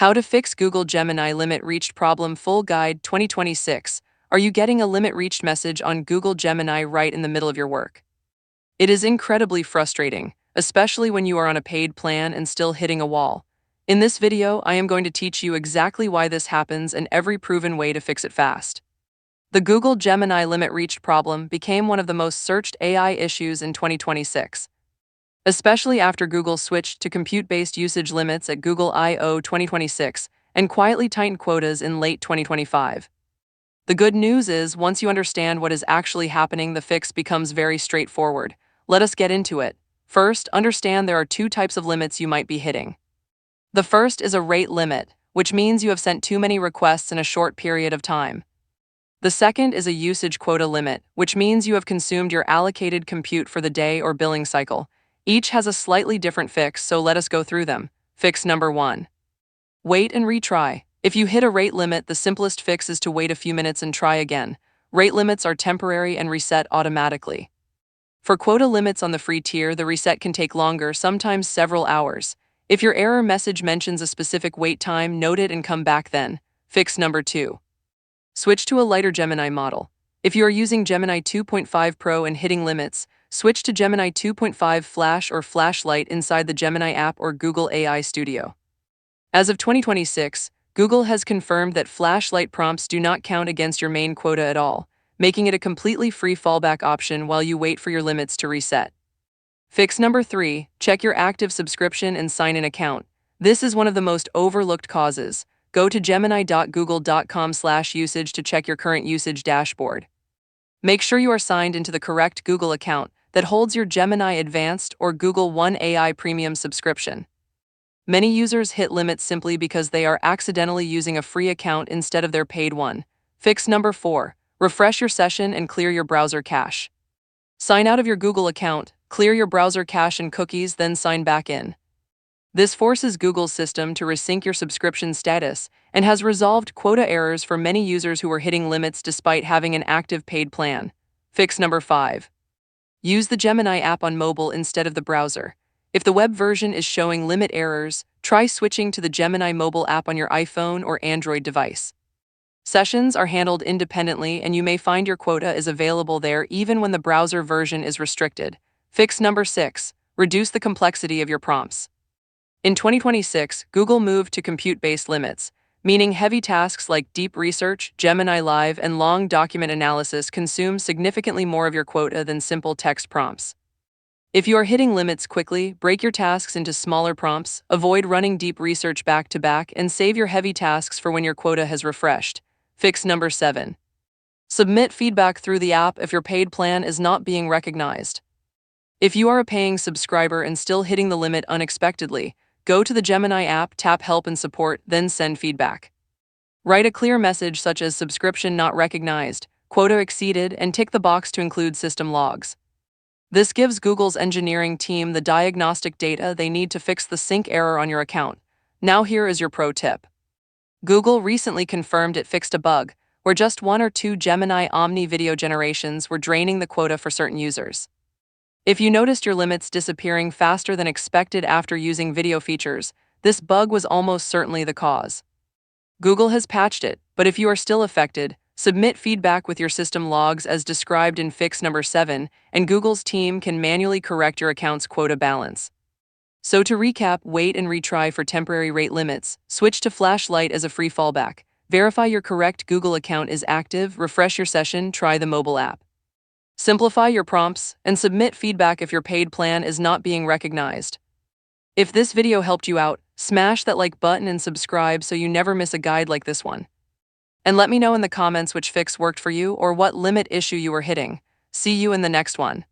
How to fix Google Gemini limit reached problem full guide 2026. Are you getting a limit reached message on Google Gemini right in the middle of your work? It is incredibly frustrating, especially when you are on a paid plan and still hitting a wall. In this video, I am going to teach you exactly why this happens and every proven way to fix it fast. The Google Gemini limit reached problem became one of the most searched AI issues in 2026. Especially after Google switched to compute-based usage limits at Google I/O 2026 and quietly tightened quotas in late 2025. The good news is, once you understand what is actually happening, the fix becomes very straightforward. Let us get into it. First, understand there are two types of limits you might be hitting. The first is a rate limit, which means you have sent too many requests in a short period of time. The second is a usage quota limit, which means you have consumed your allocated compute for the day or billing cycle. Each has a slightly different fix, so let us go through them. Fix number 1. Wait and retry. If you hit a rate limit, the simplest fix is to wait a few minutes and try again. Rate limits are temporary and reset automatically. For quota limits on the free tier, the reset can take longer, sometimes several hours. If your error message mentions a specific wait time, note it and come back then. Fix number 2. Switch to a lighter Gemini model. If you are using Gemini 2.5 Pro and hitting limits, switch to Gemini 2.5 Flash or Flashlight inside the Gemini app or Google AI Studio. As of 2026, Google has confirmed that Flashlight prompts do not count against your main quota at all, making it a completely free fallback option while you wait for your limits to reset. Fix number 3, check your active subscription and sign-in account. This is one of the most overlooked causes. Go to gemini.google.com/usage to check your current usage dashboard. Make sure you are signed into the correct Google account that holds your Gemini Advanced or Google One AI Premium subscription. Many users hit limits simply because they are accidentally using a free account instead of their paid one. Fix number 4, refresh your session and clear your browser cache. Sign out of your Google account, clear your browser cache and cookies, then sign back in. This forces Google's system to resync your subscription status and has resolved quota errors for many users who were hitting limits despite having an active paid plan. Fix number 5. Use the Gemini app on mobile instead of the browser. If the web version is showing limit errors, try switching to the Gemini mobile app on your iPhone or Android device. Sessions are handled independently and you may find your quota is available there even when the browser version is restricted. Fix number 6. Reduce the complexity of your prompts. In 2026, Google moved to compute-based limits, meaning heavy tasks like deep research, Gemini Live, and long document analysis consume significantly more of your quota than simple text prompts. If you are hitting limits quickly, break your tasks into smaller prompts, avoid running deep research back-to-back, and save your heavy tasks for when your quota has refreshed. Fix number 7. Submit feedback through the app if your paid plan is not being recognized. If you are a paying subscriber and still hitting the limit unexpectedly, go to the Gemini app, tap Help and Support, then send feedback. Write a clear message such as subscription not recognized, quota exceeded, and tick the box to include system logs. This gives Google's engineering team the diagnostic data they need to fix the sync error on your account. Now here is your pro tip. Google recently confirmed it fixed a bug where just 1 or 2 Gemini Omni video generations were draining the quota for certain users. If you noticed your limits disappearing faster than expected after using video features, this bug was almost certainly the cause. Google has patched it, but if you are still affected, submit feedback with your system logs as described in fix number 7, and Google's team can manually correct your account's quota balance. So to recap, wait and retry for temporary rate limits, switch to Flashlight as a free fallback, verify your correct Google account is active, refresh your session, try the mobile app. Simplify your prompts, and submit feedback if your paid plan is not being recognized. If this video helped you out, smash that like button and subscribe so you never miss a guide like this one. And let me know in the comments which fix worked for you or what limit issue you were hitting. See you in the next one.